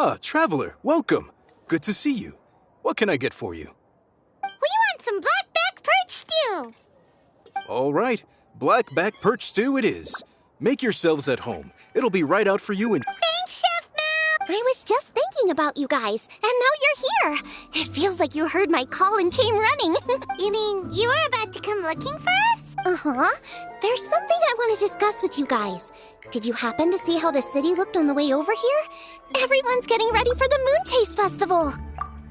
Ah, traveler, welcome. Good to see you. What can I get for you? We want some blackback perch stew. All right, blackback perch stew it is. Make yourselves at home. It'll be right out for you in... Thanks, Chef Mel. I was just thinking about you guys, and now you're here. It feels like you heard my call and came running. You mean you were about to come looking for us? Uh-huh. There's something I want to discuss with you guys. Did you happen to see how the city looked on the way over here? Everyone's getting ready for the Moon Chase Festival.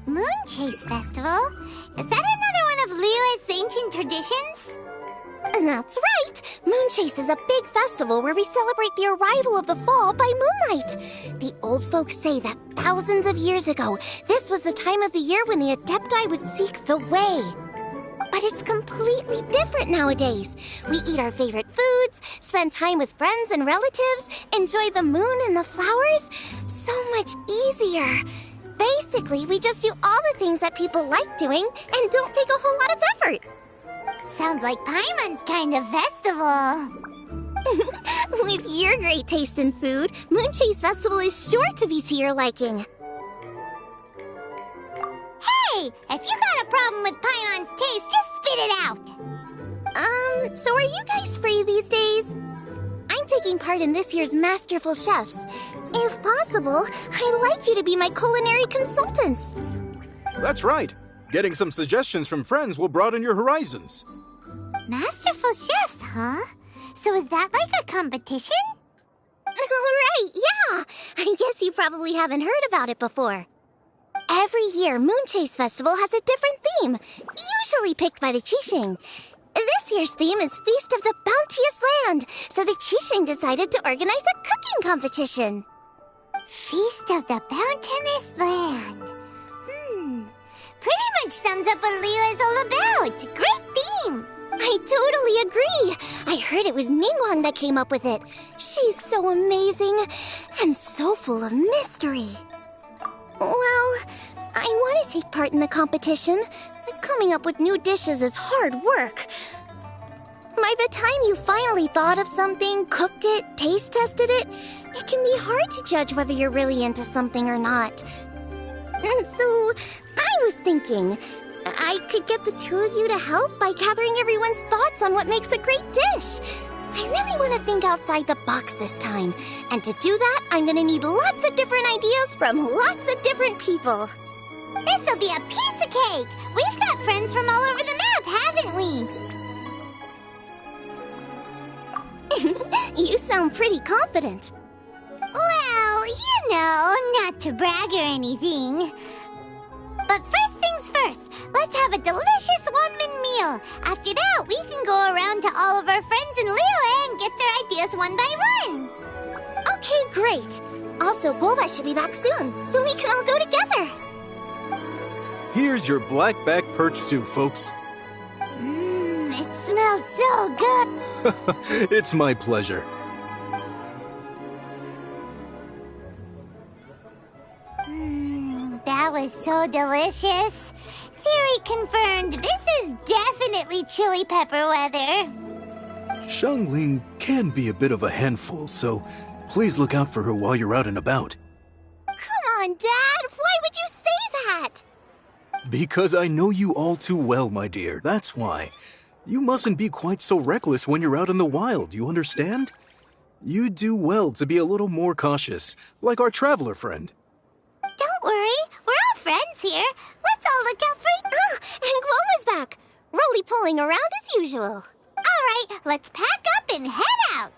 Moon Chase Festival? Is that another one of Liyue's ancient traditions? That's right! Moon Chase is a big festival where we celebrate the arrival of the fall by moonlight. The old folks say that thousands of years ago, this was the time of the year when the Adepti would seek the way. But it's completely different nowadays. We eat our favorite foods, spend time with friends and relatives, enjoy the moon and the flowers. So much easier. Basically, we just do all the things that people like doing and don't take a whole lot of effort. Sounds like Paimon's kind of festival. With your great taste in food, Moon Chase Festival is sure to be to your liking. Hey, if you got a problem with Paimon's taste, just spit it out. So are you guys free these days? I'm taking part in this year's Masterful Chefs. If possible, I'd like you to be my culinary consultants. That's right. Getting some suggestions from friends will broaden your horizons. Masterful chefs, huh? So is that like a competition? Right, yeah. I guess you probably haven't heard about it before. Every year, Moon Chase Festival has a different theme, usually picked by the Qixing. This year's theme is Feast of the Bounteous Land, so the Qixing decided to organize a cooking competition. Feast of the Bounteous Land. Pretty much sums up what Liyue is all about. Great theme. I totally agree. I heard it was Ningguang that came up with it. She's so amazing and so full of mystery. Well, I want to take part in the competition. Coming up with new dishes is hard work. By the time you finally thought of something, cooked it, taste tested it, it can be hard to judge whether you're really into something or not. And so, I was thinking, I could get the two of you to help by gathering everyone's thoughts on what makes a great dish. I really want to think outside the box this time. And to do that, I'm going to need lots of different ideas from lots of different people. This'll be a piece of cake. We've got friends from all over the map, haven't we? You sound pretty confident. Well, you know, not to brag or anything. But first things first, let's have a delicious one-min meal. After that, we can go around to all of our friends in Liyue and get their ideas one by one. Okay, great. Also, Guoba should be back soon, so we can all go together. Here's your blackback perch stew, folks. It smells so good. It's my pleasure. That was so delicious. Theory confirmed. This is definitely chili pepper weather. Xiangling can be a bit of a handful, so please look out for her while you're out and about. Come on, Dad. Why would you say that? Because I know you all too well, my dear. That's why. You mustn't be quite so reckless when you're out in the wild, you understand? You do well to be a little more cautious, like our traveler friend. Don't worry, we're all friends here. Let's all look out for each other. And Guoba's back, roly-poling around as usual. All right, let's pack up and head out.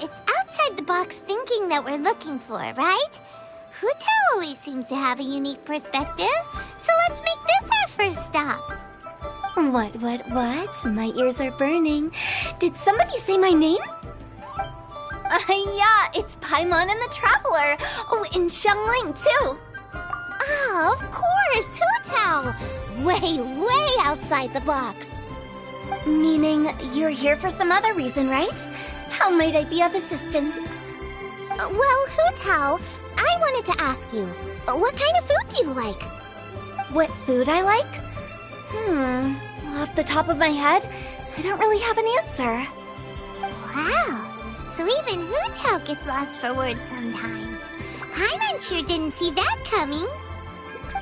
It's outside the box thinking that we're looking for, right? Huta always seems to have a unique perspective, so let's make this our first stop. What? My ears are burning. Did somebody say my name? Yeah, it's Paimon and the Traveler. Oh, and Xiangling, too. Ah, of course, Hu Tao. Way outside the box. Meaning you're here for some other reason, right? How might I be of assistance? Well, Hu Tao, I wanted to ask you, what kind of food do you like? What food I like? Off the top of my head, I don't really have an answer. Wow. So even Hu Tao gets lost for words sometimes. Paimon sure didn't see that coming.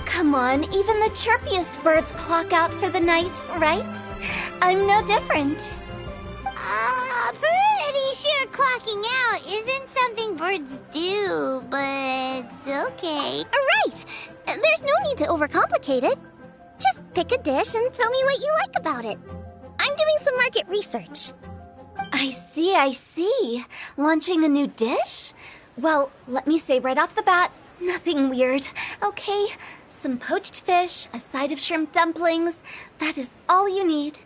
Come on, even the chirpiest birds clock out for the night, right? I'm no different. Pretty sure clocking out isn't something birds do, but okay. Right! There's no need to overcomplicate it. Just pick a dish and tell me what you like about it. I'm doing some market research. I see. Launching a new dish? Well, let me say right off the bat, nothing weird, okay? Some poached fish, a side of shrimp dumplings. That is all you need.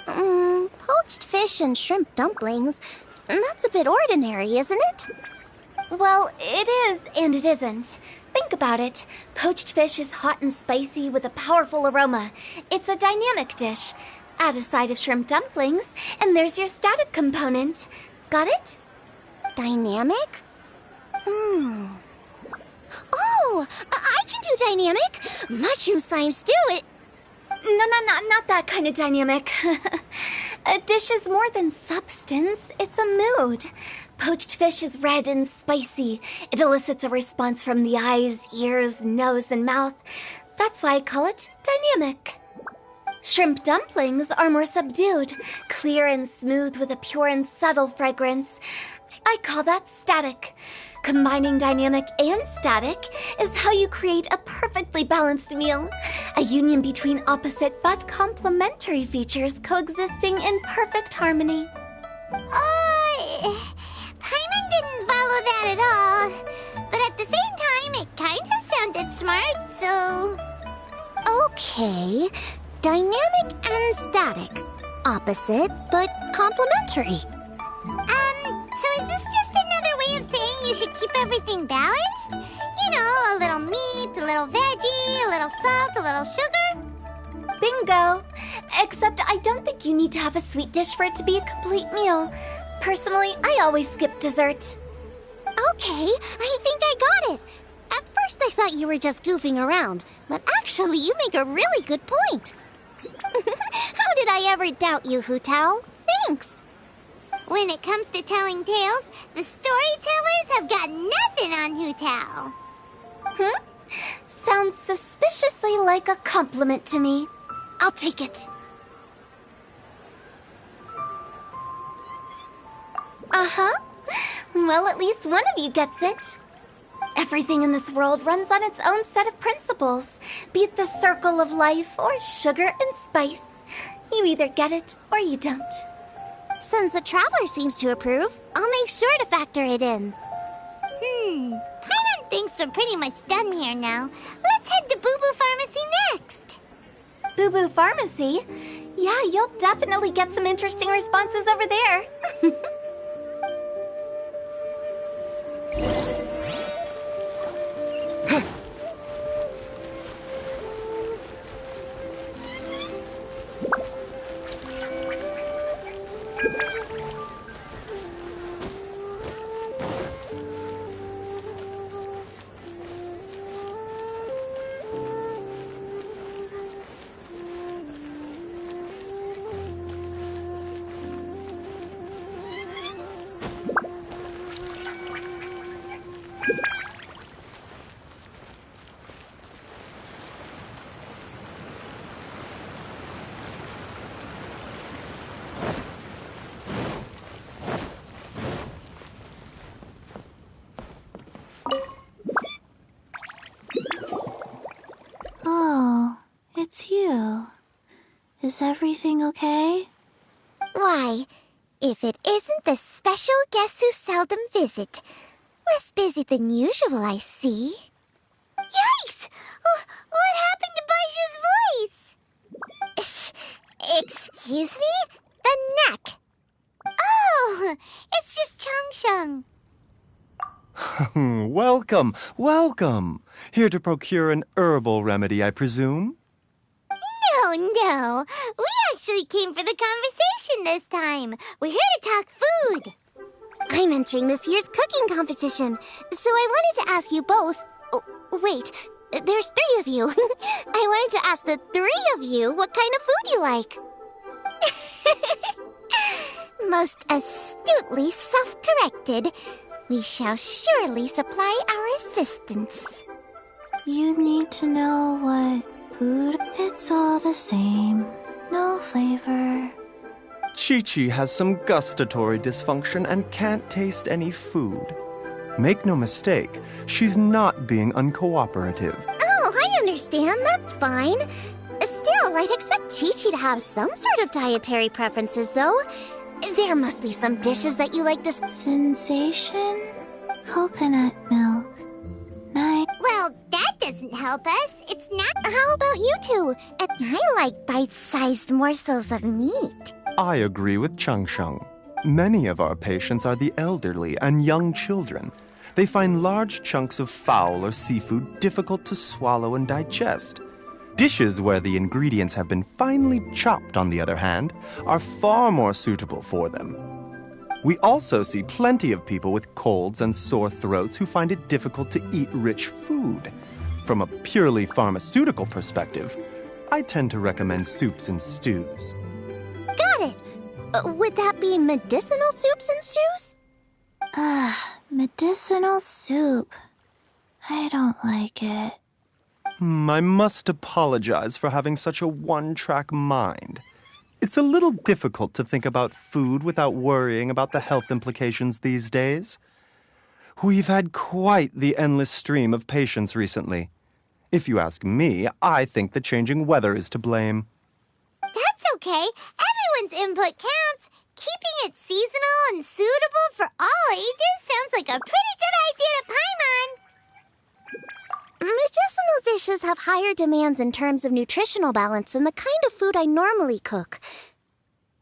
Poached fish and shrimp dumplings? That's a bit ordinary, isn't it? Well, it is and it isn't. Think about it. Poached fish is hot and spicy with a powerful aroma. It's a dynamic dish. Add a side of shrimp dumplings, and there's your static component. Got it? Dynamic? Oh, I can do dynamic. Mushroom slime stew, No, not that kind of dynamic. A dish is more than substance, it's a mood. Poached fish is red and spicy. It elicits a response from the eyes, ears, nose, and mouth. That's why I call it dynamic. Shrimp dumplings are more subdued, clear and smooth with a pure and subtle fragrance. I call that static. Combining dynamic and static is how you create a perfectly balanced meal. A union between opposite but complementary features coexisting in perfect harmony. Paimon didn't follow that at all. But at the same time, it kinda sounded smart, so... Okay, dynamic and static. Opposite but complementary. So is this just another way of saying you should keep everything balanced? You know, a little meat, a little veggie, a little salt, a little sugar? Bingo! Except I don't think you need to have a sweet dish for it to be a complete meal. Personally, I always skip dessert. Okay, I think I got it. At first I thought you were just goofing around, but actually you make a really good point. How did I ever doubt you, Hu Tao? Thanks. When it comes to telling tales, the storytellers have got nothing on Hu Tao. Sounds suspiciously like a compliment to me. I'll take it. Well, at least one of you gets it. Everything in this world runs on its own set of principles, be it the circle of life or sugar and spice. You either get it or you don't. Since the Traveler seems to approve, I'll make sure to factor it in. Paimon thinks we're pretty much done here now. Let's head to Boo Boo Pharmacy next. Boo Boo Pharmacy? Yeah, you'll definitely get some interesting responses over there. Oh, it's you. Is everything okay? Why, if it isn't the special guest who seldom visit. Less busy than usual, I see. Yikes! What happened to Baishu's voice? Excuse me? The neck. Oh, it's just Changsha. Chang-Chang. Welcome, welcome. Here to procure an herbal remedy, I presume? No. We actually came for the conversation this time. We're here to talk food. I'm entering this year's cooking competition, so I wanted to ask you both. Oh, wait, there's 3 of you. I wanted to ask the 3 of you what kind of food you like. Most astutely self-corrected. We shall surely supply our assistance. You need to know what food. It's all the same. No flavor. Chi-Chi has some gustatory dysfunction and can't taste any food. Make no mistake, she's not being uncooperative. Oh, I understand. That's fine. Still, I'd expect Chi-Chi to have some sort of dietary preferences, though. There must be some dishes that you like this. Sensation? Coconut milk. Night. Well, that doesn't help us. It's not. How about you two? I like bite-sized morsels of meat. I agree with Chang-Chang. Many of our patients are the elderly and young children. They find large chunks of fowl or seafood difficult to swallow and digest. Dishes where the ingredients have been finely chopped, on the other hand, are far more suitable for them. We also see plenty of people with colds and sore throats who find it difficult to eat rich food. From a purely pharmaceutical perspective, I tend to recommend soups and stews. Got it. Would that be medicinal soups and stews? Medicinal soup. I don't like it. I must apologize for having such a one-track mind. It's a little difficult to think about food without worrying about the health implications these days. We've had quite the endless stream of patients recently. If you ask me, I think the changing weather is to blame. That's okay. Everyone's input counts. Keeping it seasonal and suitable for all ages sounds like a pretty good idea to Paimon. Medicinal dishes have higher demands in terms of nutritional balance than the kind of food I normally cook.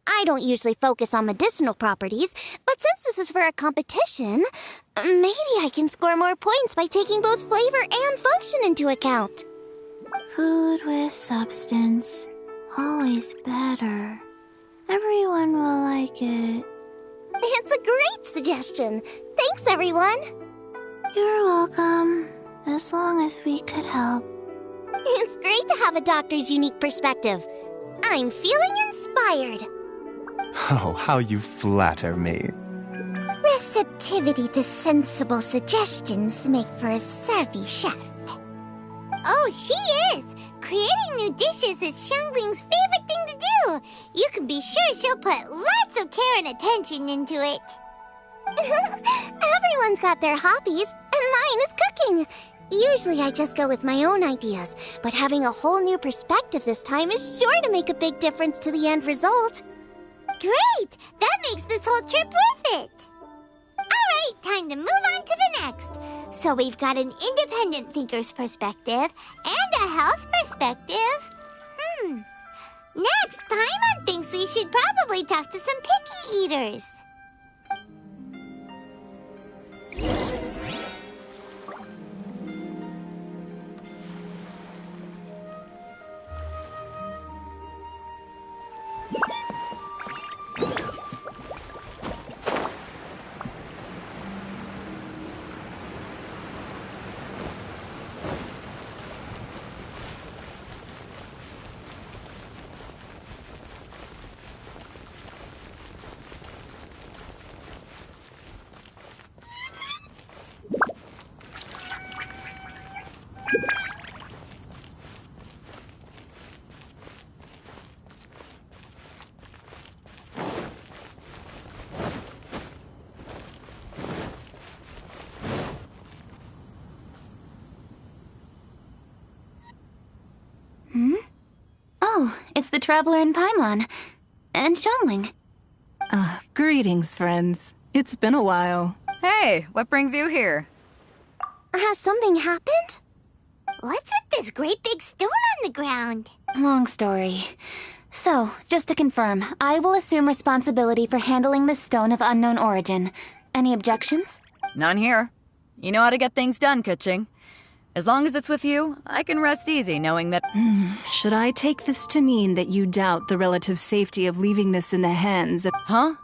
I don't usually focus on medicinal properties, but since this is for a competition, maybe I can score more points by taking both flavor and function into account. Food with substance. Always better. Everyone will like it. It's a great suggestion. Thanks, everyone. You're welcome. As long as we could help. It's great to have a doctor's unique perspective. I'm feeling inspired. Oh, how you flatter me. Receptivity to sensible suggestions make for a savvy chef. Oh, she is! Creating new dishes is Xiangling's favorite thing to do. You can be sure she'll put lots of care and attention into it. Everyone's got their hobbies, and mine is cooking. Usually I just go with my own ideas, but having a whole new perspective this time is sure to make a big difference to the end result. Great! That makes this whole trip worth it! Alright, time to move on to the next. So we've got an independent thinker's perspective and a health perspective. Next, Paimon thinks we should probably talk to some picky eaters. Oh, it's the Traveler in Paimon. And Xiangling. Greetings, friends. It's been a while. Hey, what brings you here? Has something happened? What's with this great big stone on the ground? Long story. So, just to confirm, I will assume responsibility for handling this stone of unknown origin. Any objections? None here. You know how to get things done, Kuching. As long as it's with you, I can rest easy knowing that— Should I take this to mean that you doubt the relative safety of leaving this in the hands of— Huh?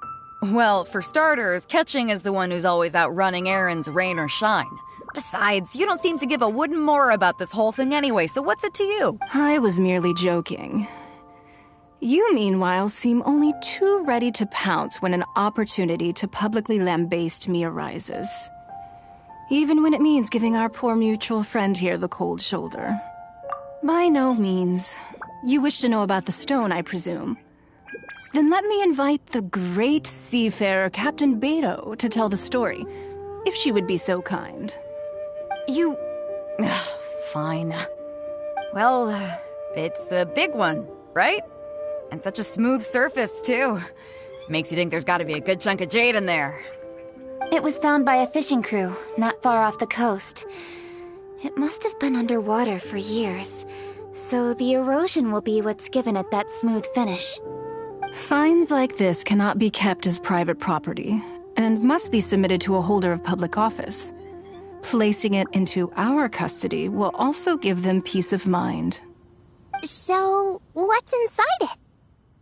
Well, for starters, Kuching is the one who's always out running errands, rain or shine. Besides, you don't seem to give a wooden more about this whole thing anyway, so what's it to you? I was merely joking. You, meanwhile, seem only too ready to pounce when an opportunity to publicly lambaste me arises. Even when it means giving our poor mutual friend here the cold shoulder. By no means. You wish to know about the stone, I presume. Then let me invite the great seafarer Captain Beto to tell the story, if she would be so kind. You... Fine. Well, it's a big one, right? And such a smooth surface, too. Makes you think there's gotta be a good chunk of jade in there. It was found by a fishing crew, not far off the coast. It must have been underwater for years, so the erosion will be what's given it that smooth finish. Finds like this cannot be kept as private property, and must be submitted to a holder of public office. Placing it into our custody will also give them peace of mind. So, what's inside it?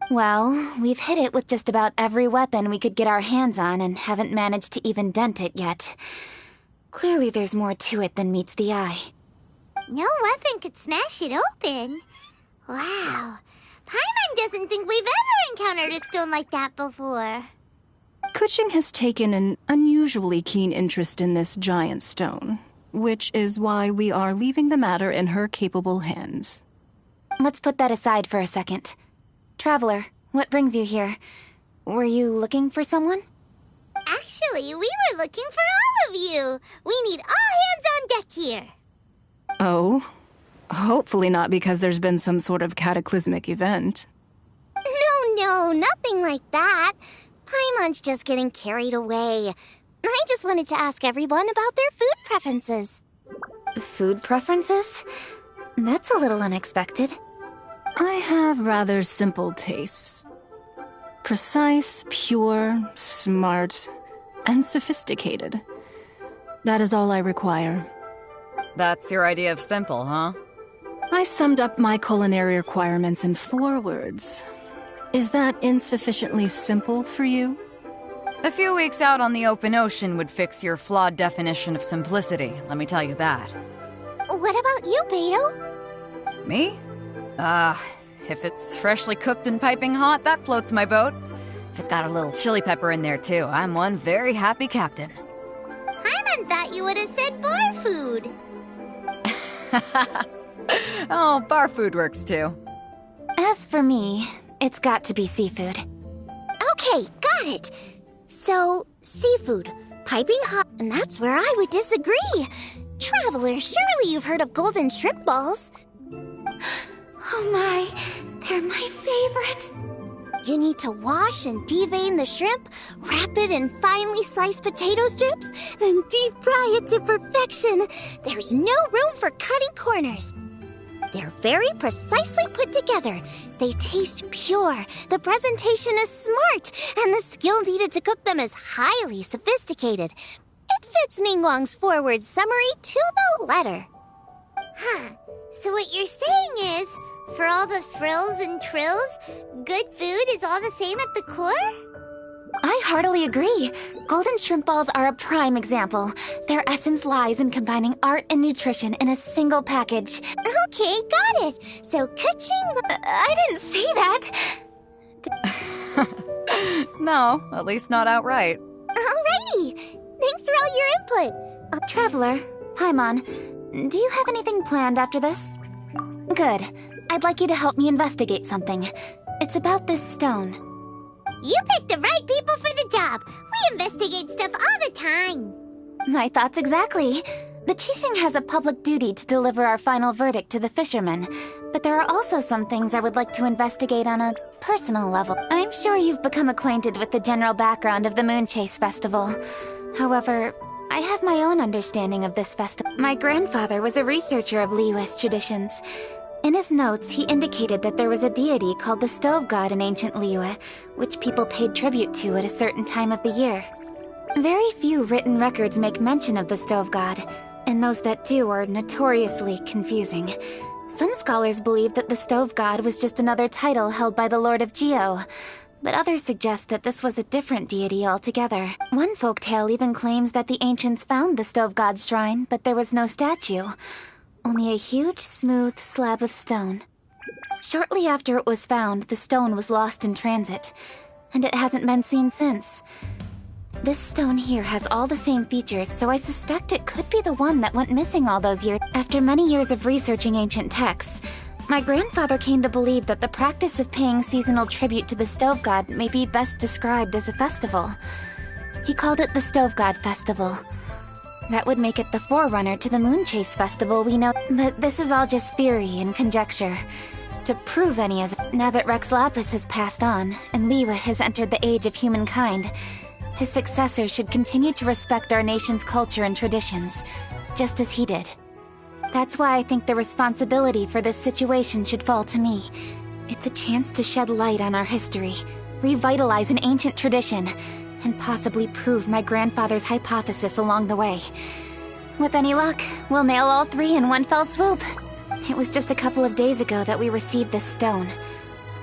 Well, we've hit it with just about every weapon we could get our hands on and haven't managed to even dent it yet. Clearly there's more to it than meets the eye. No weapon could smash it open. Wow. Paimon doesn't think we've ever encountered a stone like that before. Kuching has taken an unusually keen interest in this giant stone, which is why we are leaving the matter in her capable hands. Let's put that aside for a second. Traveler, what brings you here? Were you looking for someone? Actually, we were looking for all of you. We need all hands on deck here. Oh? Hopefully not because there's been some sort of cataclysmic event. No, nothing like that. Paimon's just getting carried away. I just wanted to ask everyone about their food preferences. Food preferences? That's a little unexpected. I have rather simple tastes. Precise, pure, smart, and sophisticated. That is all I require. That's your idea of simple, huh? I summed up my culinary requirements in 4 words. Is that insufficiently simple for you? A few weeks out on the open ocean would fix your flawed definition of simplicity, let me tell you that. What about you, Beto? Me? If it's freshly cooked and piping hot, that floats my boat. If it's got a little chili pepper in there, too, I'm one very happy captain. Paimon thought you would have said bar food. Oh, bar food works, too. As for me, it's got to be seafood. Okay, got it. So, seafood, piping hot, and that's where I would disagree. Traveler, surely you've heard of golden shrimp balls. Oh my, they're my favorite. You need to wash and devein the shrimp, wrap it in finely sliced potato strips, then deep fry it to perfection. There's no room for cutting corners. They're very precisely put together. They taste pure, the presentation is smart, and the skill needed to cook them is highly sophisticated. It fits Ningguang's forward summary to the letter. Huh. So what you're saying is, for all the frills and trills, good food is all the same at the core? I heartily agree. Golden shrimp balls are a prime example. Their essence lies in combining art and nutrition in a single package. Okay, got it. So Kuching... I didn't say that. No, at least not outright. Alrighty. Thanks for all your input. Traveler, Paimon, do you have anything planned after this? Good. I'd like you to help me investigate something. It's about this stone. You picked the right people for the job. We investigate stuff all the time. My thoughts exactly. The Qixing has a public duty to deliver our final verdict to the fishermen, but there are also some things I would like to investigate on a personal level. I'm sure you've become acquainted with the general background of the Moon Chase Festival. However, I have my own understanding of this festival. My grandfather was a researcher of Liyue's traditions. In his notes, he indicated that there was a deity called the Stove God in ancient Liyue, which people paid tribute to at a certain time of the year. Very few written records make mention of the Stove God, and those that do are notoriously confusing. Some scholars believe that the Stove God was just another title held by the Lord of Geo, but others suggest that this was a different deity altogether. One folktale even claims that the ancients found the Stove God's shrine, but there was no statue, only a huge, smooth slab of stone. Shortly after it was found, the stone was lost in transit, and it hasn't been seen since. This stone here has all the same features, so I suspect it could be the one that went missing all those years. After many years of researching ancient texts, my grandfather came to believe that the practice of paying seasonal tribute to the Stove God may be best described as a festival. He called it the Stove God Festival. That would make it the forerunner to the Moon Chase Festival we know. But this is all just theory and conjecture. To prove any of it, now that Rex Lapis has passed on, and Liwa has entered the age of humankind, his successors should continue to respect our nation's culture and traditions, just as he did. That's why I think the responsibility for this situation should fall to me. It's a chance to shed light on our history, revitalize an ancient tradition, and possibly prove my grandfather's hypothesis along the way. With any luck, we'll nail all three in one fell swoop. It was just a couple of days ago that we received this stone,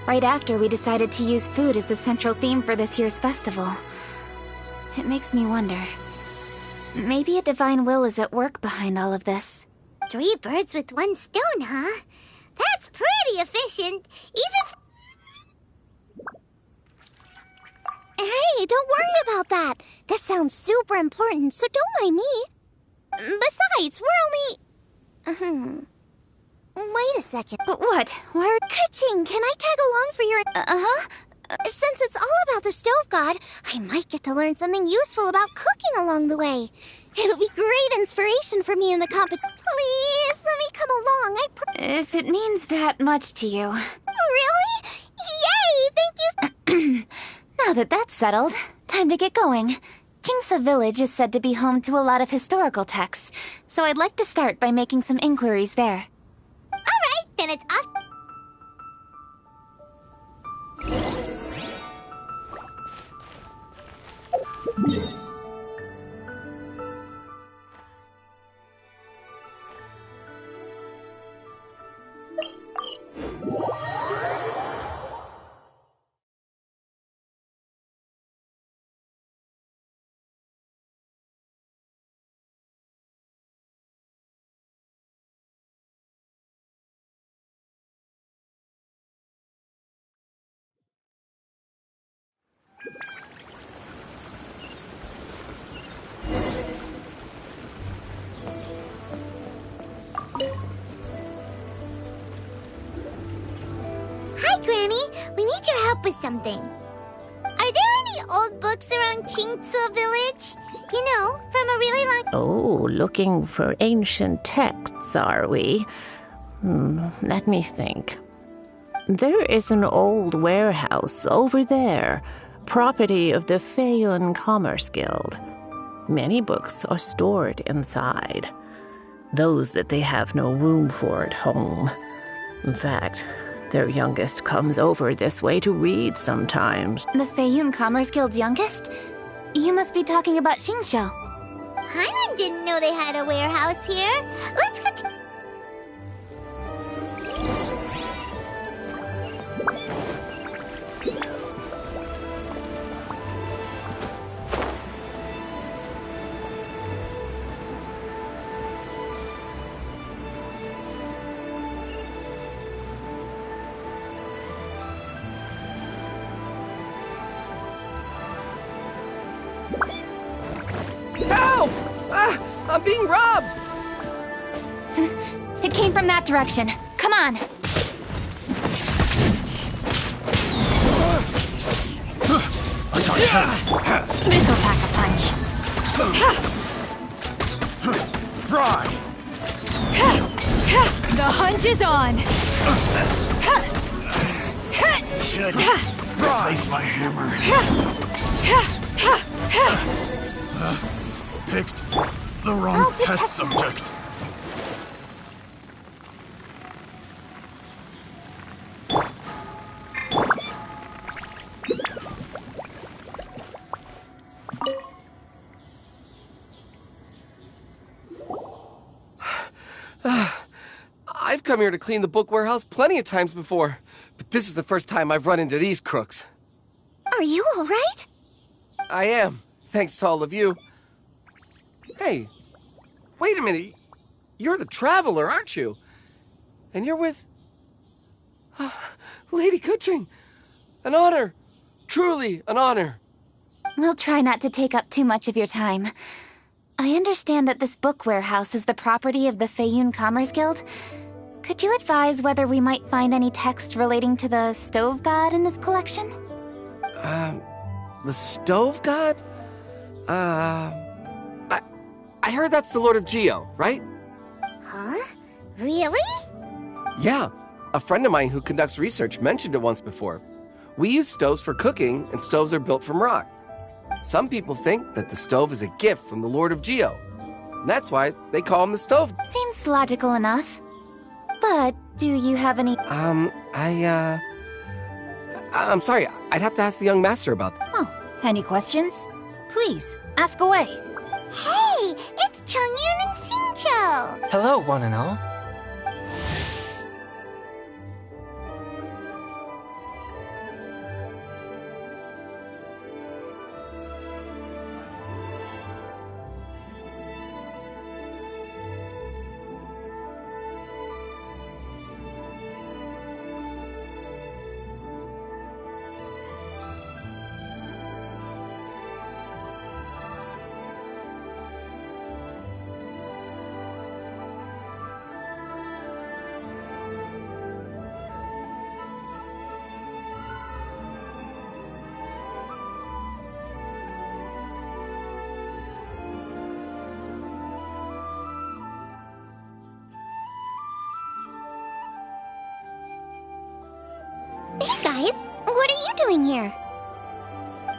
right after we decided to use food as the central theme for this year's festival. It makes me wonder. Maybe a divine will is at work behind all of this. 3 birds with 1 stone, huh? That's pretty efficient, Hey, don't worry about that. This sounds super important, so don't mind me. Besides, we're only... Wait a second. What? Why are... Ka-ching, can I tag along for your... Since it's all about the Stove God, I might get to learn something useful about cooking along the way. It'll be great inspiration for me in the competition. Please, let me come along, If it means that much to you. Really? Yay, thank you. Now that that's settled, time to get going. Jingsa Village is said to be home to a lot of historical texts, so I'd like to start by making some inquiries there. Alright, then it's off. Hi, Granny. We need your help with something. Are there any old books around Jingsa Village? You know, from a really long... Oh, looking for ancient texts, are we? Let me think. There is an old warehouse over there, property of the Feiyun Commerce Guild. Many books are stored inside, those that they have no room for at home. In fact, their youngest comes over this way to read sometimes. The Feiyun Commerce Guild's youngest? You must be talking about Xingqiu. Paimon didn't know they had a warehouse here. Let's go... Help! I'm being robbed! It came from that direction. Come on! This'll pack a punch. Fry! The hunt is on! Should replace my hammer. Picked the wrong test subject. I've come here to clean the book warehouse plenty of times before, but this is the first time I've run into these crooks. Are you all right? I am, thanks to all of you. Hey, wait a minute. You're the Traveler, aren't you? And you're with... Lady Kuching. An honor. Truly an honor. We'll try not to take up too much of your time. I understand that this book warehouse is the property of the Feiyun Commerce Guild. Could you advise whether we might find any text relating to the Stove God in this collection? The Stove God? I heard that's the Lord of Geo, right? Huh? Really? Yeah. A friend of mine who conducts research mentioned it once before. We use stoves for cooking, and stoves are built from rock. Some people think that the stove is a gift from the Lord of Geo. And that's why they call him the Stove. Seems logical enough. But do you have any... I'm sorry. I'd have to ask the young master about that. Oh, any questions? Please, ask away. Hey, it's Chongyun and Xingqiu! Hello, one and all. Hey guys, what are you doing here?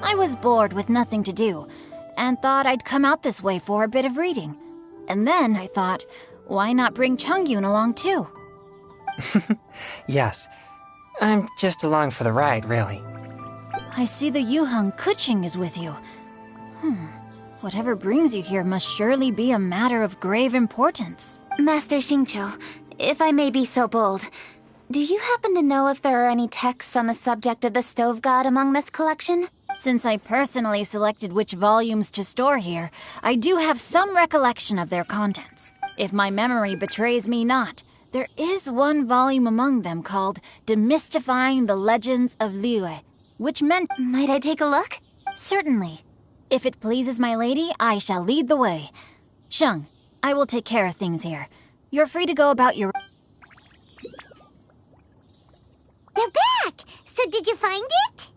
I was bored with nothing to do, and thought I'd come out this way for a bit of reading. And then I thought, why not bring Chongyun along too? Yes. I'm just along for the ride, really. I see the Yuheng Kuching is with you. Whatever brings you here must surely be a matter of grave importance. Master Xingqiu, if I may be so bold, do you happen to know if there are any texts on the subject of the Stove God among this collection? Since I personally selected which volumes to store here, I do have some recollection of their contents. If my memory betrays me not, there is one volume among them called Demystifying the Legends of Liyue, which meant... Might I take a look? Certainly. If it pleases my lady, I shall lead the way. Sheng, I will take care of things here. You're free to go about your... They're back! So did you find it?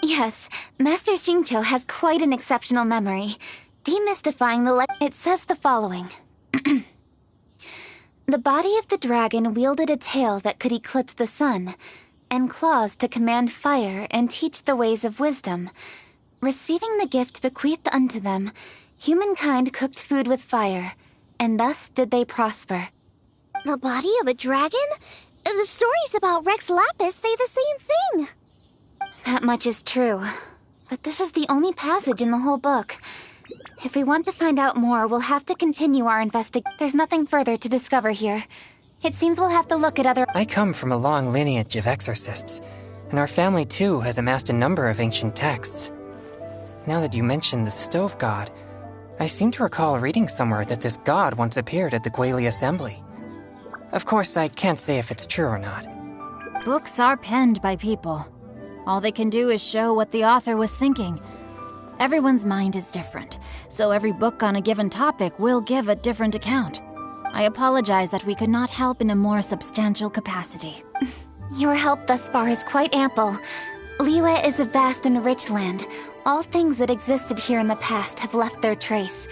Yes, Master Xingqiu has quite an exceptional memory. Demystifying the it says the following. The body of the dragon wielded a tail that could eclipse the sun, and claws to command fire and teach the ways of wisdom. Receiving the gift bequeathed unto them, humankind cooked food with fire, and thus did they prosper. The body of a dragon? The stories about Rex Lapis say the same thing. That much is true. But this is the only passage in the whole book. If we want to find out more, we'll have to continue our investigation. There's nothing further to discover here. It seems we'll have to look at other... I come from a long lineage of exorcists, and our family too has amassed a number of ancient texts. Now that you mention the Stove God, I seem to recall reading somewhere that this god once appeared at the Guili Assembly. Of course, I can't say if it's true or not. Books are penned by people. All they can do is show what the author was thinking. Everyone's mind is different, so every book on a given topic will give a different account. I apologize that we could not help in a more substantial capacity. Your help thus far is quite ample. Liyue is a vast and rich land. All things that existed here in the past have left their trace.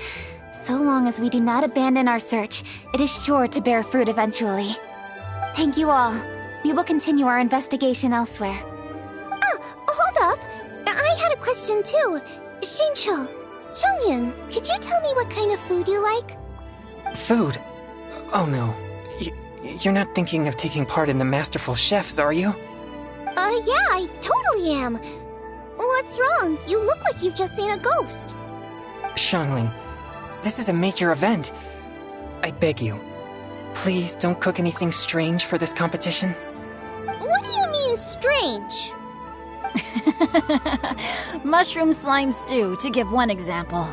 So long as we do not abandon our search, it is sure to bear fruit eventually. Thank you all. We will continue our investigation elsewhere. Hold up. I had a question too. Xingqiu, Chongyun, could you tell me what kind of food you like? Food? Oh no. You're not thinking of taking part in the Masterful Chefs, are you? Yeah, I totally am. What's wrong? You look like you've just seen a ghost. Xiangling, this is a major event. I beg you, Please don't cook anything strange for this competition. What do you mean, strange? Mushroom slime stew, to give one example.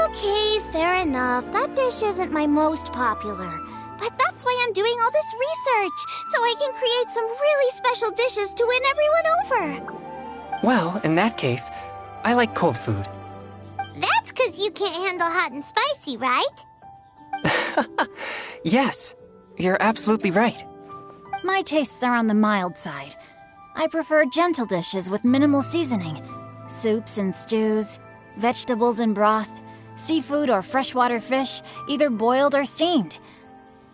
Okay, fair enough. That dish isn't my most popular. But that's why I'm doing all this research, so I can create some really special dishes to win everyone over. Well, in that case, I like cold food. That's because you can't handle hot and spicy, right? Yes, you're absolutely right. My tastes are on the mild side. I prefer gentle dishes with minimal seasoning. Soups and stews, vegetables and broth, seafood or freshwater fish, either boiled or steamed.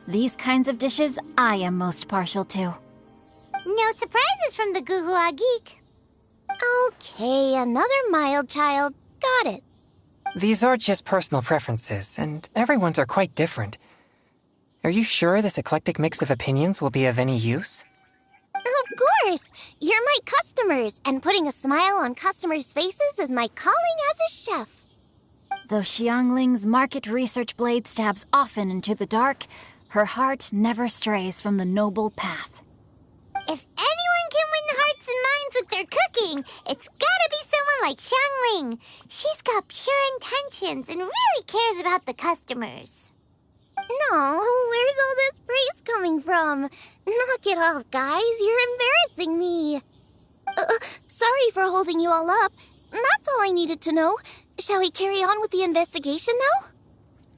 These kinds of dishes I am most partial to. No surprises from the Goo-Goo Geek. Okay, another mild child. Got it. These are just personal preferences, and everyone's are quite different. Are you sure this eclectic mix of opinions will be of any use? Of course! You're my customers, and putting a smile on customers' faces is my calling as a chef. Though Xiangling's market research blade stabs often into the dark, her heart never strays from the noble path. If anyone can win the hearts and minds with their cooking, it's gotta be someone like Xiangling. She's got pure intentions and really cares about the customers. No, where's all this praise coming from? Knock it off, guys. You're embarrassing me. Sorry for holding you all up. That's all I needed to know. Shall we carry on with the investigation now?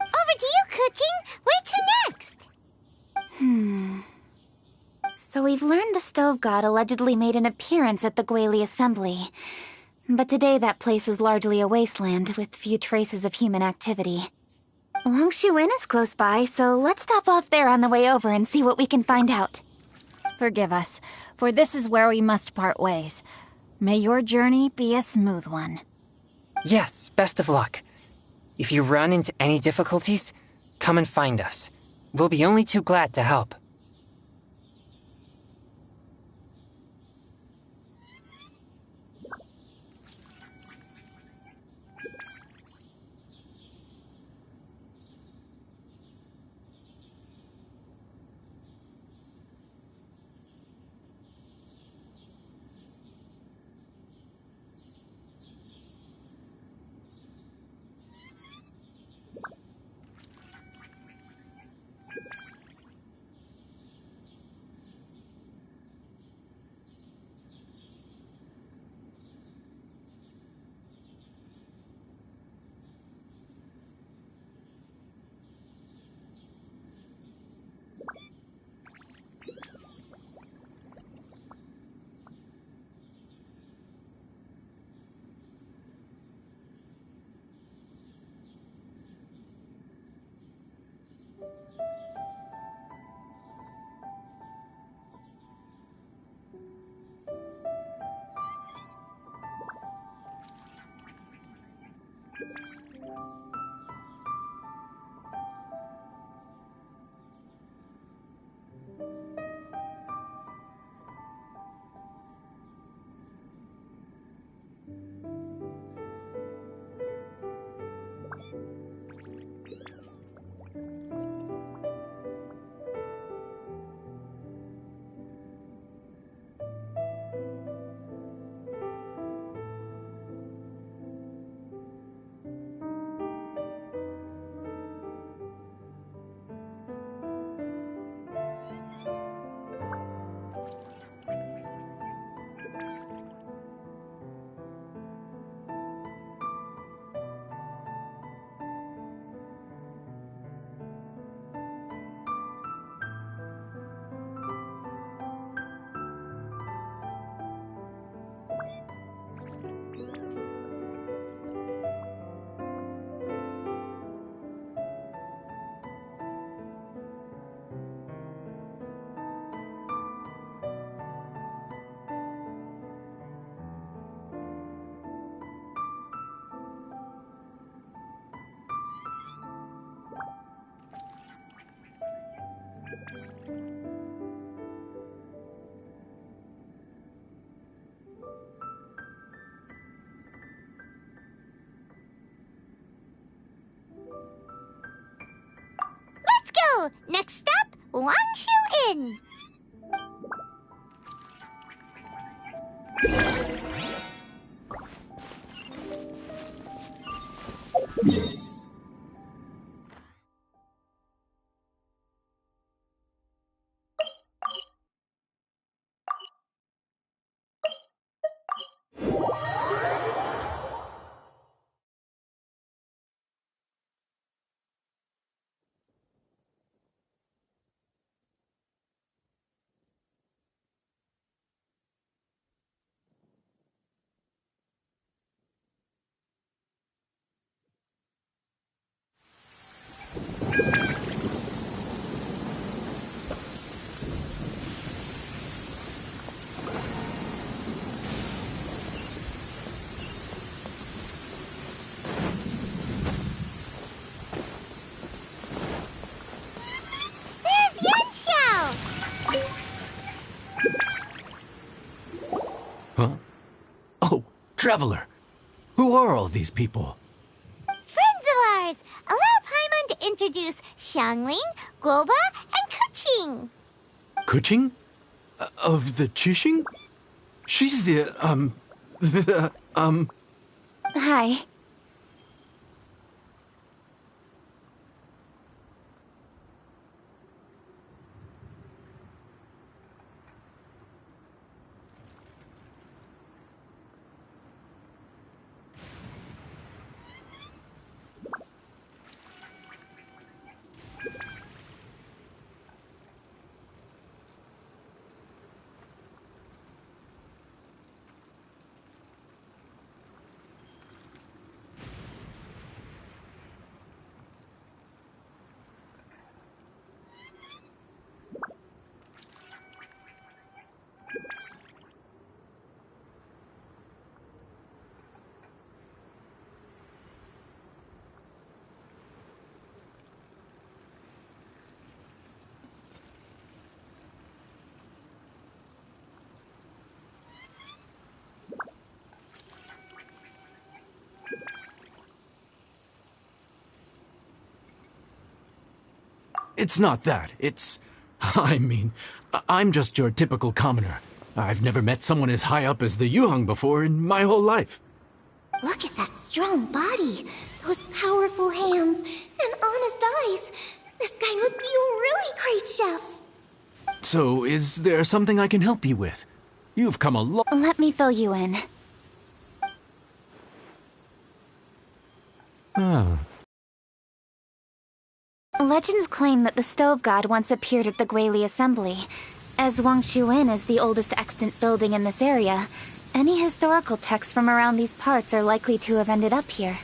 Over to you, Kuching. Where to next? So we've learned the stove god allegedly made an appearance at the Guili Assembly. But today that place is largely a wasteland with few traces of human activity. Longshu Inn is close by, so let's stop off there on the way over and see what we can find out. Forgive us, for this is where we must part ways. May your journey be a smooth one. Yes, best of luck. If you run into any difficulties, come and find us. We'll be only too glad to help. Next stop, Wangshu Inn. Huh? Oh, Traveler. Who are all these people? Friends of ours! Allow Paimon to introduce Xiangling, Guoba, and Kuqing. Kuching? Of the Chishing? She's Hi. It's not that. I'm just your typical commoner. I've never met someone as high up as the Yuheng before in my whole life. Look at that strong body, those powerful hands, and honest eyes. This guy must be a really great chef. So, is there something I can help you with? You've come a long... Let me fill you in. Oh. Legends claim that the Stove God once appeared at the Guili Assembly. As Wangshu Inn is the oldest extant building in this area, any historical texts from around these parts are likely to have ended up here.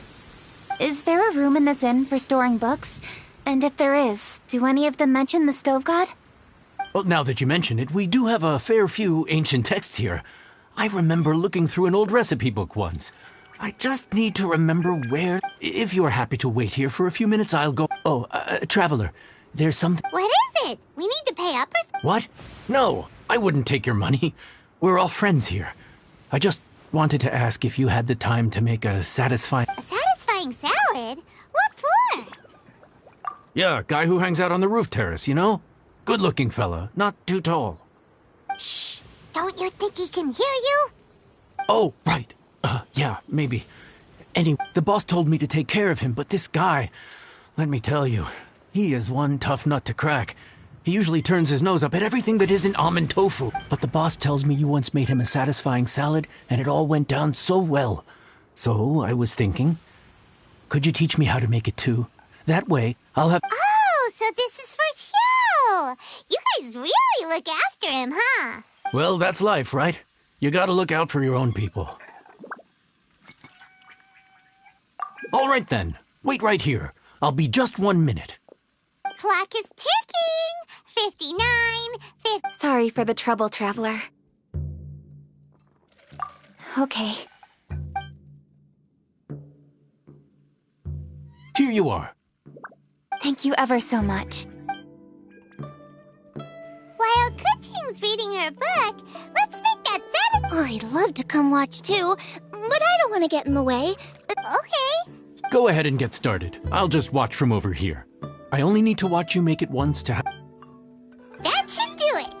Is there a room in this inn for storing books? And if there is, do any of them mention the Stove God? Well, now that you mention it, we do have a fair few ancient texts here. I remember looking through an old recipe book once. I just need to remember where... If you're happy to wait here for a few minutes, I'll go... Oh, Traveler, there's something... What is it? We need to pay up or... What? No, I wouldn't take your money. We're all friends here. I just wanted to ask if you had the time to make a satisfying... A satisfying salad? What for? Yeah, guy who hangs out on the roof terrace, you know? Good-looking fella, not too tall. Shh! Don't you think he can hear you? Oh, right. Yeah, maybe. Anyway, the boss told me to take care of him, but this guy... Let me tell you, he is one tough nut to crack. He usually turns his nose up at everything that isn't almond tofu. But the boss tells me you once made him a satisfying salad, and it all went down so well. So, I was thinking, could you teach me how to make it too? That way, I'll have... Oh, so this is for show! You guys really look after him, huh? Well, that's life, right? You gotta look out for your own people. All right then, wait right here. I'll be just 1 minute. Clock is ticking! 59, 50... Sorry for the trouble, Traveler. Okay. Here you are. Thank you ever so much. While Kuching's reading her book, let's make that I'd love to come watch too, but I don't want to get in the way. Okay. Go ahead and get started. I'll just watch from over here. I only need to watch you make it once to That should do it.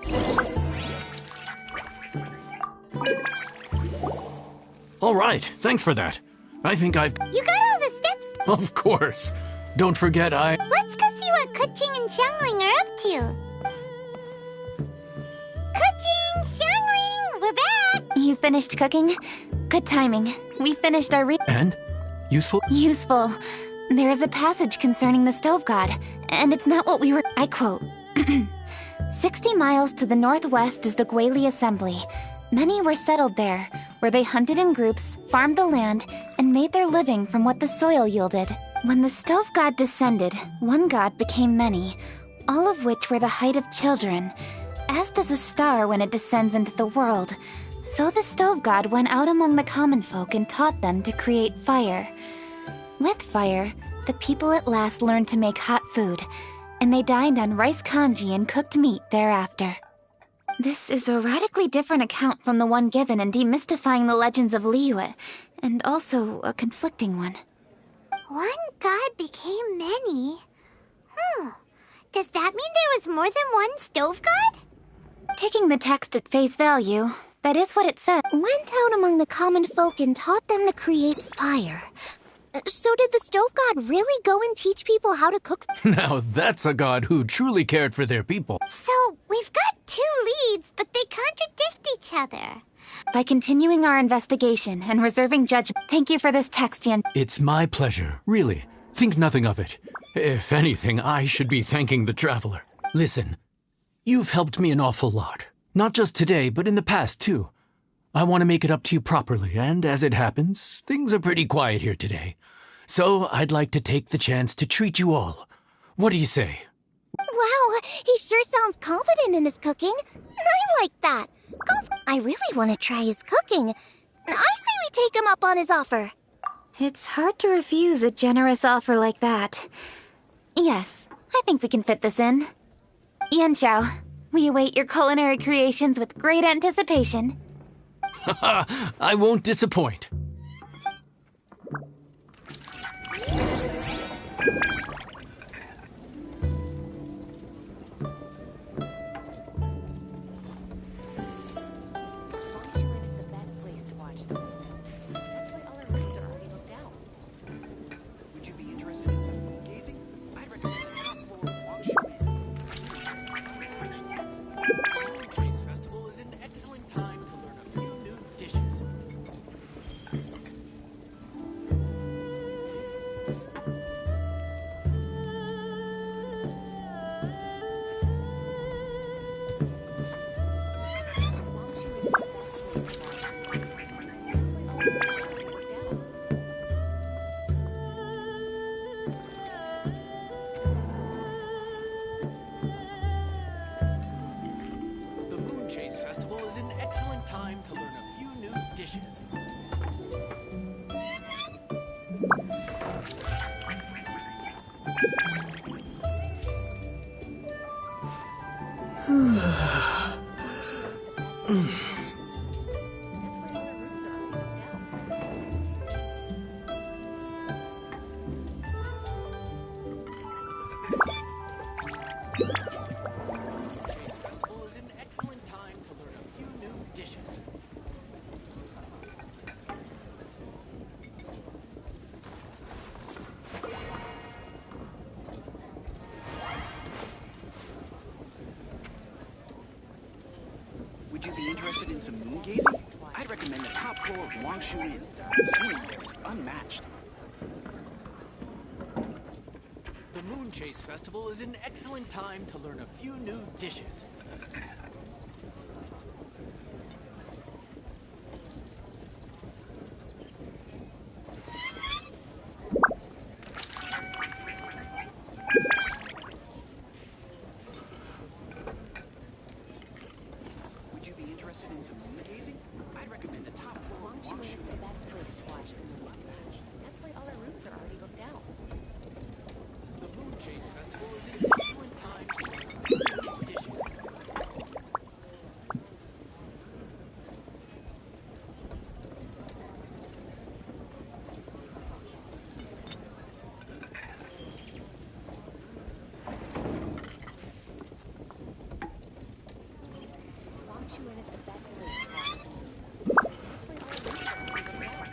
All right, thanks for that. I think I've... You got all the steps? Of course. Don't forget Let's go see what Kuching and Xiangling are up to. Kuching! Xiangling! We're back! You finished cooking? Good timing. We finished our And? Useful? Useful. There is a passage concerning the stove god, and it's not what we were... I quote. 60 miles to the northwest is the Guili Assembly. Many were settled there, where they hunted in groups, farmed the land, and made their living from what the soil yielded. When the stove god descended, one god became many, all of which were the height of children. As does a star when it descends into the world, so the stove god went out among the common folk and taught them to create fire. With fire, the people at last learned to make hot food, and they dined on rice congee and cooked meat thereafter. This is a radically different account from the one given in Demystifying the Legends of Liyue, and also a conflicting one. One god became many. Does that mean there was more than one stove god? Taking the text at face value, that is what it said. Went out among the common folk and taught them to create fire. So did the stove god really go and teach people how to cook? Now that's a god who truly cared for their people. So, we've got two leads, but they contradict each other. By continuing our investigation and reserving judgment, thank you for this text, Yen. It's my pleasure, really. Think nothing of it. If anything, I should be thanking the traveler. Listen, you've helped me an awful lot. Not just today, but in the past, too. I want to make it up to you properly, and as it happens, things are pretty quiet here today. So I'd like to take the chance to treat you all. What do you say? Wow, he sure sounds confident in his cooking. I like that. I really want to try his cooking. I say we take him up on his offer. It's hard to refuse a generous offer like that. Yes, I think we can fit this in. Yanxiao, we await your culinary creations with great anticipation. I won't disappoint. Would you be interested in some moon gazing? I'd recommend the top floor of Wangshu Inn. The Chase Festival is an excellent time to learn a few new dishes. The Moon Chase Festival is an excellent time to learn a few new dishes. Chase Festival is an excellent time to learn a few new dishes. Would you be interested in some moon gazing? I'd recommend the top floor of Wangshu Inn. The scenery there is unmatched. The Moon Chase Festival is an excellent time to learn a few new dishes. Would you be interested in some moon gazing? I'd recommend the top floor of Wangshu Inn. The best place to watch the moon. That's why all our rooms are already booked out. The Moon Chase Festival is an excellent time to learn a few new dishes. Wangshuan is the best place to watch the moon. That's why all the rooms are already booked out.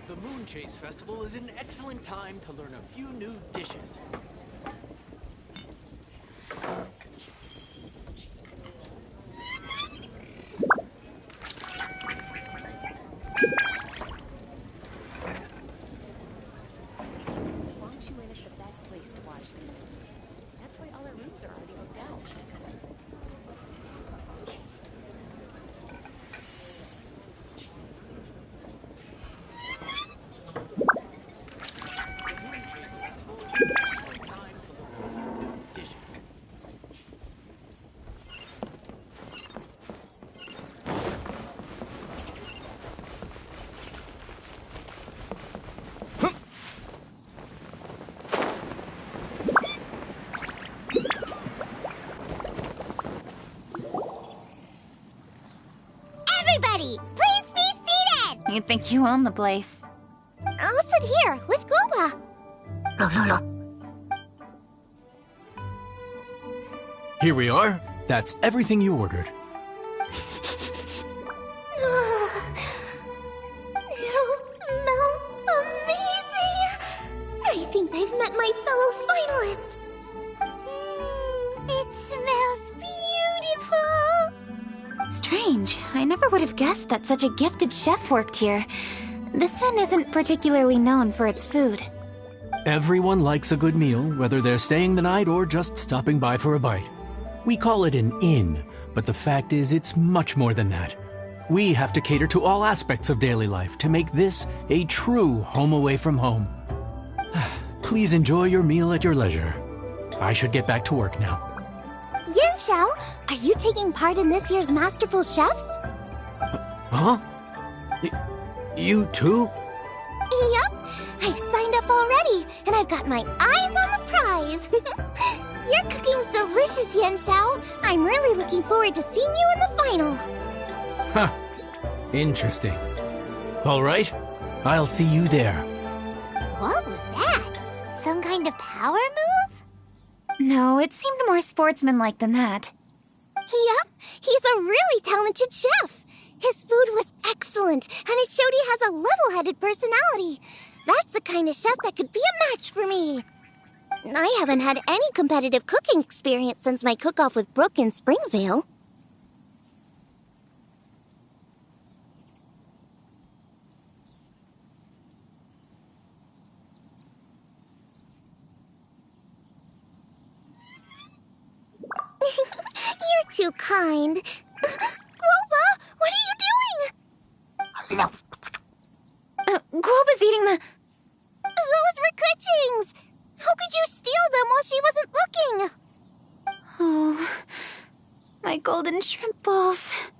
The Moon Chase Festival is an excellent time to learn a few new dishes. Wangshuan is the best place to watch the moon. That's why all the rooms are already booked out. The Moon Chase Festival is an excellent time to learn a few new dishes. Everybody, please be seated! You think you own the place. I'll sit here with Goba. Here we are. That's everything you ordered. It all smells amazing. I think I've met my fellow finalist. It smells beautiful! Strange. I never would have guessed that such a gifted chef worked here. This inn isn't particularly known for its food. Everyone likes a good meal, whether they're staying the night or just stopping by for a bite. We call it an inn, but the fact is it's much more than that. We have to cater to all aspects of daily life to make this a true home away from home. Please enjoy your meal at your leisure. I should get back to work now. Yan Xiao, are you taking part in this year's Masterful Chefs? Huh? You too? Yup, I've signed up already, and I've got my eyes on the prize. Your cooking's delicious, Yan Xiao. I'm really looking forward to seeing you in the final. Huh. Interesting. All right. I'll see you there. What was that? Some kind of power move? No, it seemed more sportsmanlike than that. Yup, he's a really talented chef. His food was excellent, and it showed he has a level-headed personality. That's the kind of chef that could be a match for me. I haven't had any competitive cooking experience since my cook-off with Brooke in Springvale. You're too kind. Guoba, what are you doing? Guoba's eating the... Those were Kuching's. How could you steal them while she wasn't looking? Oh, my golden shrimp balls.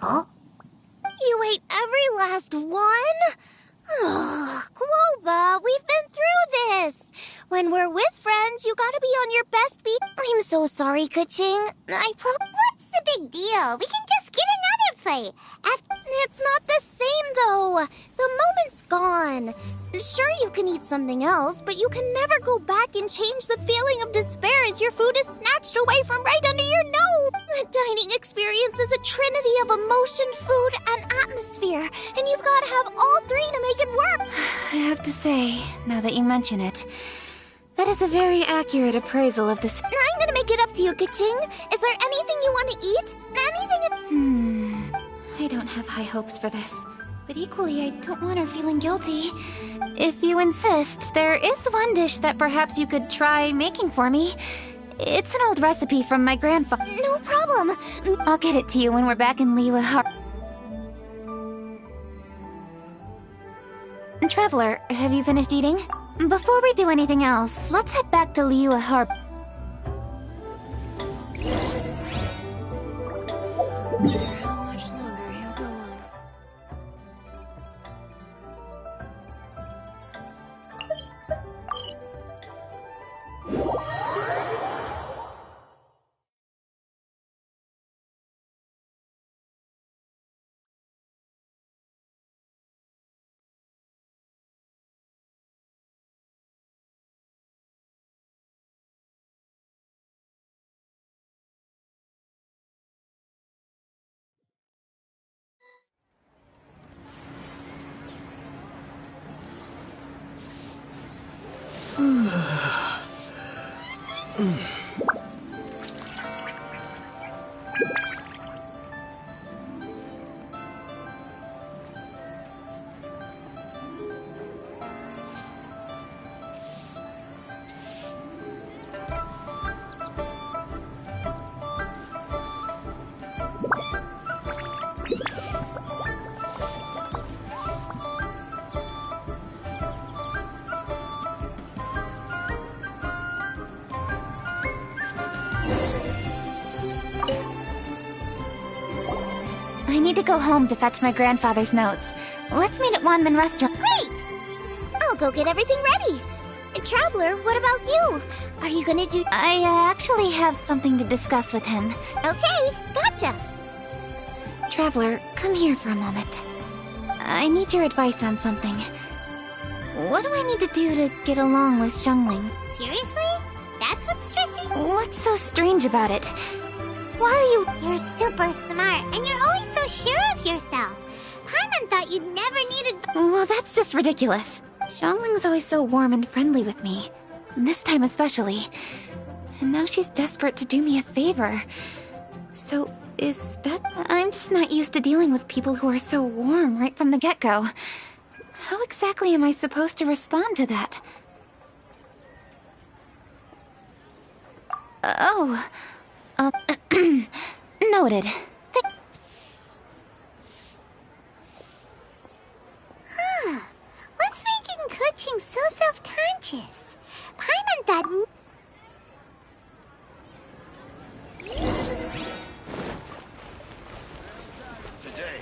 Huh? You ate every last one? Ugh, Guoba, we've been through this. When we're with friends, you gotta be on your best beat. I'm so sorry, Kuching. What's the big deal? We can just get another plate. It's not the same, though. The moment's gone. Sure, you can eat something else, but you can never go back and change the feeling of despair as your food is snatched away from right under your nose. The dining experience is a trinity of emotion, food, and atmosphere, and you've got to have all three to make it work. I have to say, now that you mention it, that is a very accurate appraisal of this. I'm gonna make it up to you, Kuching. Is there anything you want to eat? Anything? I don't have high hopes for this. But equally, I don't want her feeling guilty. If you insist, there is one dish that perhaps you could try making for me. It's an old recipe from my grandfather. No problem. I'll get it to you when we're back in Liyue Harbor. Traveler, have you finished eating? Before we do anything else, let's head back to Liyue Harbor. I need to go home to fetch my grandfather's notes. Let's meet at Wanman Restaurant. Great! I'll go get everything ready. Traveler, what about you? Are you gonna do... I actually have something to discuss with him. Okay, gotcha. Traveler, come here for a moment. I need your advice on something. What do I need to do to get along with Xiangling? Seriously? That's what's stressing? What's so strange about it? Why are you... You're super smart, and you're always so sure of yourself. Paimon thought you'd never needed... Well, that's just ridiculous. Xiangling's always so warm and friendly with me. This time especially. And now she's desperate to do me a favor. So, is that... I'm just not used to dealing with people who are so warm right from the get-go. How exactly am I supposed to respond to that? Oh... noted. Huh. What's making Kuching so self-conscious? Paimon thought... Today.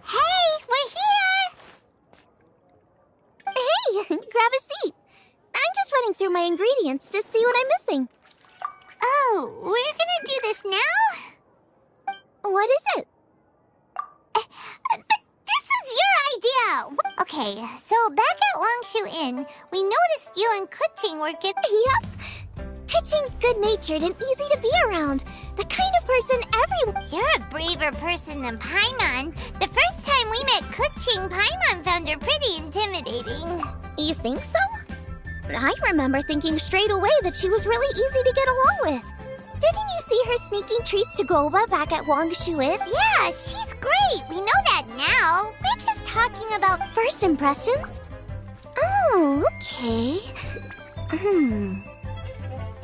Hey, we're here! Hey, grab a seat. I'm just running through my ingredients to see what I'm missing. Oh, we're gonna do this now? What is it? But this is your idea! Okay, so back at Longshu Inn, we noticed you and Kuching were getting... Yep. Kuching's good-natured and easy to be around. The kind of person everyone... You're a braver person than Paimon. The first time we met Kuching, Paimon found her pretty intimidating. You think so? I remember thinking straight away that she was really easy to get along with. Didn't you see her sneaking treats to Goba back at Wangshu Inn? Yeah, she's great. We know that now. We're just talking about... First impressions? Oh, okay.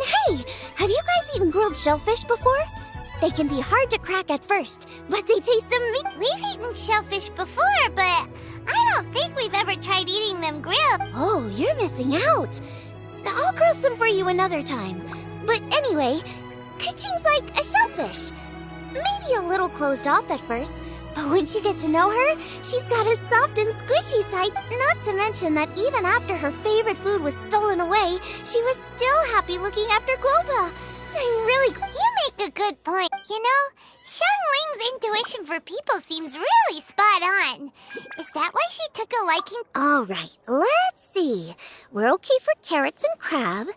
Hey, have you guys eaten grilled shellfish before? They can be hard to crack at first, but they taste amazing. We've eaten shellfish before, but I don't think we've ever tried eating them grilled. Oh, you're missing out. I'll grill some for you another time. But anyway, Kuching's like a shellfish. Maybe a little closed off at first, but once you get to know her, she's got a soft and squishy side. Not to mention that even after her favorite food was stolen away, she was still happy looking after Groba. You make a good point. You know, Xiangling's intuition for people seems really spot on. Is that why she took a liking? All right, let's see. We're okay for carrots and crab,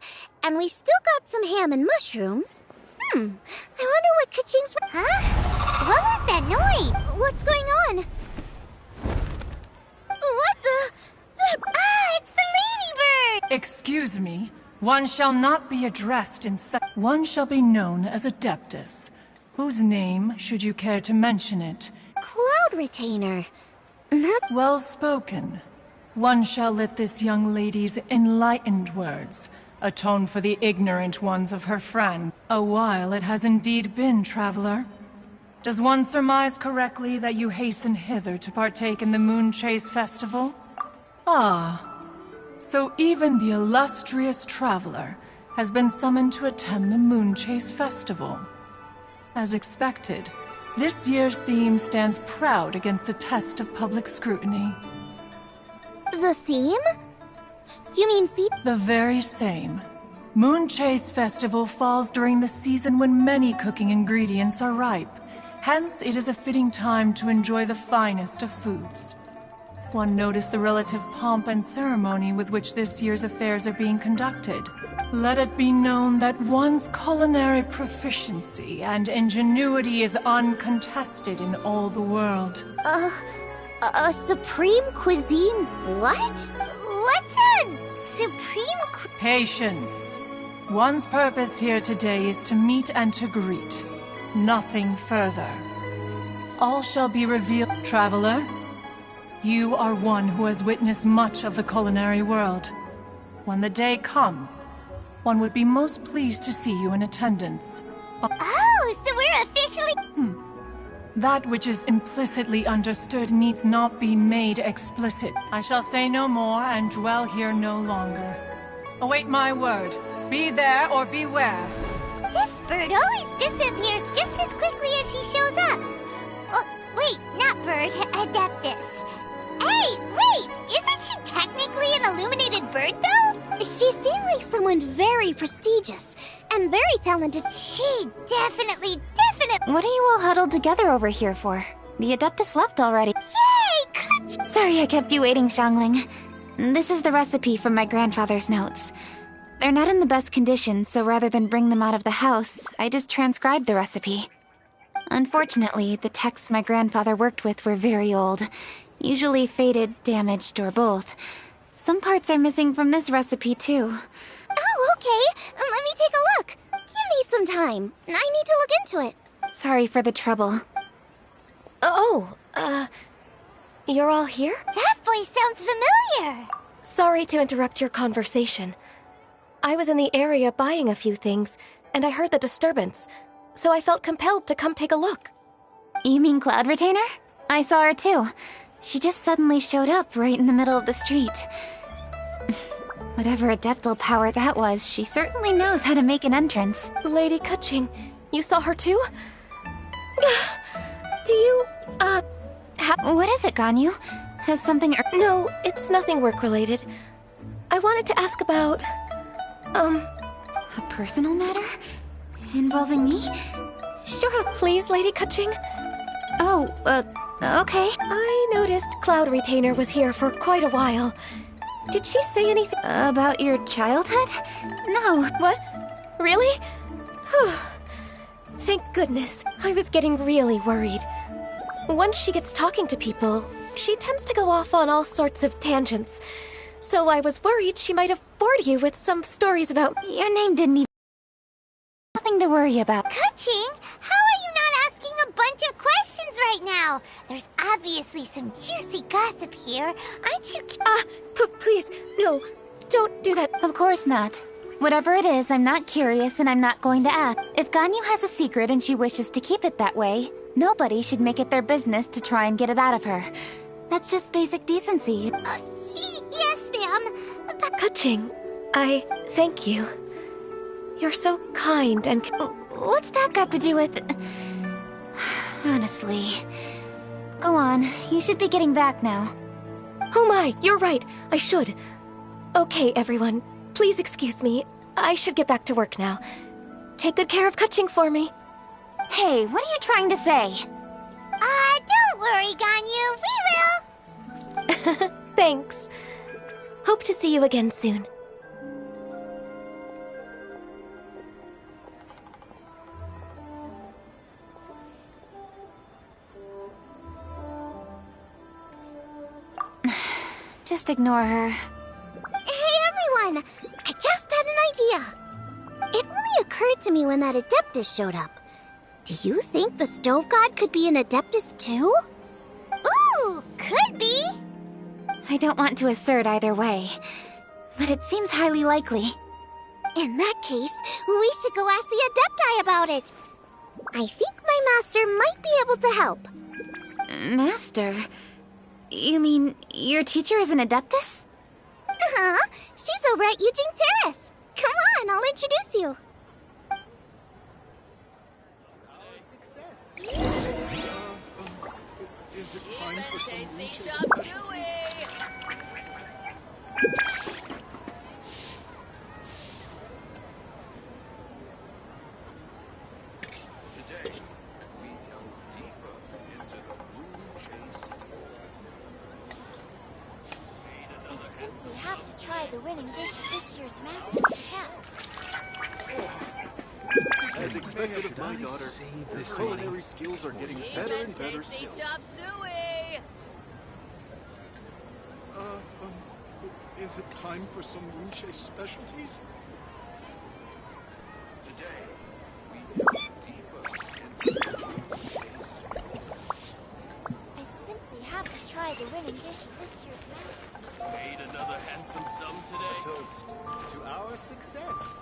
and we still got some ham and mushrooms. I wonder what Kuching's... Huh? What was that noise? What's going on? What the... It's the ladybird! Excuse me. One shall not be addressed in such... One shall be known as Adeptus. Whose name, should you care to mention it? Cloud Retainer. Well spoken. One shall let this young lady's enlightened words atone for the ignorant ones of her friend. A while it has indeed been, traveler. Does one surmise correctly that you hasten hither to partake in the Moon Chase Festival? Ah, so even the illustrious traveler has been summoned to attend the Moon Chase Festival. As expected, this year's theme stands proud against the test of public scrutiny. The theme? You mean The very same. Moon Chase Festival falls during the season when many cooking ingredients are ripe. Hence, it is a fitting time to enjoy the finest of foods. One noticed the relative pomp and ceremony with which this year's affairs are being conducted. Let it be known that one's culinary proficiency and ingenuity is uncontested in all the world. A supreme cuisine? What? What's a Supreme Patience. One's purpose here today is to meet and to greet. Nothing further. All shall be revealed. Traveler, you are one who has witnessed much of the culinary world. When the day comes, one would be most pleased to see you in attendance. Oh, so we're officially... That which is implicitly understood needs not be made explicit. I shall say no more and dwell here no longer. Await my word. Be there or beware. This bird always disappears just as quickly as she shows up. Oh, wait, not bird, Adeptus. Hey, wait! Isn't she technically an illuminated bird, though? She seemed like someone very prestigious and very talented. She definitely... What are you all huddled together over here for? The Adeptus left already. Yay! Sorry I kept you waiting, Xiangling. This is the recipe from my grandfather's notes. They're not in the best condition, so rather than bring them out of the house, I just transcribed the recipe. Unfortunately, the texts my grandfather worked with were very old. Usually faded, damaged, or both. Some parts are missing from this recipe, too. Oh, okay. Let me take a look. Give me some time. I need to look into it. Sorry for the trouble. You're all here? That voice sounds familiar. Sorry to interrupt your conversation. I was in the area buying a few things, and I heard the disturbance, so I felt compelled to come take a look. You mean Cloud Retainer? I saw her too. She just suddenly showed up right in the middle of the street. Whatever adeptal power that was, she certainly knows how to make an entrance. Lady Kaching, you saw her too? Do you, What is it, Ganyu? Has something... No, it's nothing work-related. I wanted to ask about... A personal matter? Involving me? Sure, please, Lady Kaching. Okay. I noticed Cloud Retainer was here for quite a while. Did she say anything... About your childhood? No. What? Really? Whew. Thank goodness. I was getting really worried. Once she gets talking to people, she tends to go off on all sorts of tangents. So I was worried she might have bored you with some stories about... Your name didn't even... Nothing to worry about. Kaching, how are you not asking a bunch of questions right now? There's obviously some juicy gossip here. Aren't you... Please, no, don't do that. Of course not. Whatever it is, I'm not curious and I'm not going to ask. If Ganyu has a secret and she wishes to keep it that way, nobody should make it their business to try and get it out of her. That's just basic decency. Yes, ma'am. Kaching, I thank you. You're so kind and... What's that got to do with... Honestly. Go on, you should be getting back now. Oh my, you're right, I should. Okay, everyone, please excuse me. I should get back to work now. Take good care of Kaching for me. Hey, what are you trying to say? Don't worry, Ganyu, we will. Thanks. Hope to see you again soon. Just ignore her. Hey, everyone! I just had an idea. It only occurred to me when that Adeptus showed up. Do you think the Stove God could be an Adeptus too? Ooh, could be. I don't want to assert either way, but it seems highly likely. In that case, we should go ask the Adepti about it. I think my master might be able to help. Master? You mean your teacher is an Adeptus? Uh-huh. She's over at Yujing Terrace. Come on, I'll introduce you. Is it time for some Today, we delve deeper into the moon chase. I simply have to try the winning dish of this year's Master's House. As expected of my daughter, the culinary skills are getting better and better still. Is it time for some moon chase specialties? Today, we delve deeper into the moon chase. I simply have to try the winning dish of this year's map. Made another handsome sum today? A toast to our success.